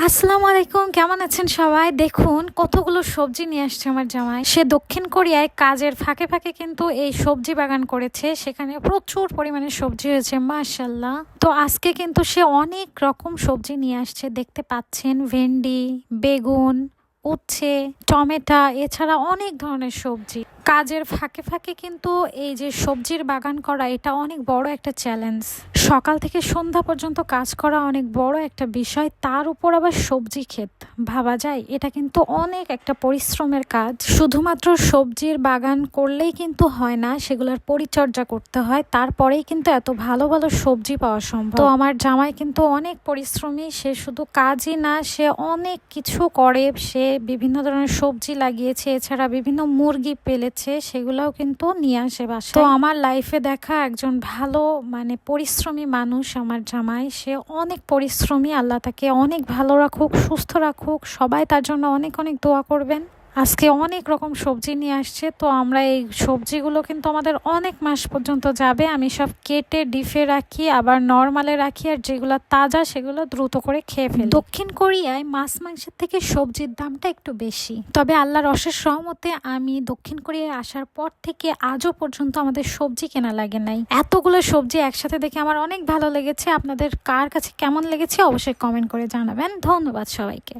আসসালামু আলাইকুম, কেমন আছেন সবাই? দেখুন কতগুলো সবজি নিয়ে আসছে আমার জামাই। সে দক্ষিণ কোরিয়ায় কাজের ফাঁকে ফাঁকে কিন্তু এই সবজি বাগান করেছে, সেখানে প্রচুর পরিমাণে সবজি হয়েছে মাশাল্লাহ। তো আজকে কিন্তু সে অনেক রকম সবজি নিয়ে আসছে, দেখতে পাচ্ছেন ভেন্ডি, বেগুন, উচ্ছে, টমেটো, এছাড়া অনেক ধরনের সবজি। কাজের ফাঁকে ফাঁকে কিন্তু এই যে সবজির বাগান করা, এটা অনেক বড় একটা চ্যালেঞ্জ। সকাল থেকে সন্ধ্যা পর্যন্ত কাজ করা অনেক বড় একটা বিষয়, তার উপর আবার সবজি ক্ষেত, ভাবা যায় এটা কিন্তু অনেক একটা পরিশ্রমের কাজ। শুধুমাত্র সবজির বাগান করলেই কিন্তু হয় না, সেগুলোর পরিচর্যা করতে হয়, তারপরেই কিন্তু এত ভালো ভালো সবজি পাওয়া সম্ভব। তো আমার জামাই কিন্তু অনেক পরিশ্রমী, সে শুধু কাজই না, সে অনেক কিছু করে। সে বিভিন্ন ধরনের সবজি লাগিয়েছে, এছাড়া বিভিন্ন মুরগি পেলেছে, সেগুলোও কিন্তু নিয়ে আসে বাসায়। তো আমার লাইফে দেখা একজন ভালো পরিশ্রমী মানুষ আমার জামাই। সে অনেক পরিশ্রমী, আল্লাহ তাকে অনেক ভালো রাখুক, সুস্থ রাখুক, সবাই তার জন্য অনেক অনেক দোয়া করবেন। আজকে অনেক রকম সবজি নিয়ে আসছে, তো আমরা এই সবজিগুলো কিন্তু আমাদের অনেক মাস পর্যন্ত যাবে। আমি সব কেটে ডিপে রাখি, আবার নর্মালে রাখি, আর যেগুলো তাজা সেগুলো দ্রুত করে খেয়ে ফেলি। দক্ষিণ কোরিয়ায় মাছ মাংসের থেকে সবজির দামটা একটু বেশি, তবে আল্লাহর অশেষ রহমতে আমি দক্ষিণ কোরিয়ায় আসার পর থেকে আজও পর্যন্ত আমাদের সবজি কেনা লাগে নাই। এতগুলো সবজি একসাথে দেখে আমার অনেক ভালো লেগেছে। আপনাদের কার কাছে কেমন লেগেছে অবশ্যই কমেন্ট করে জানাবেন। ধন্যবাদ সবাইকে।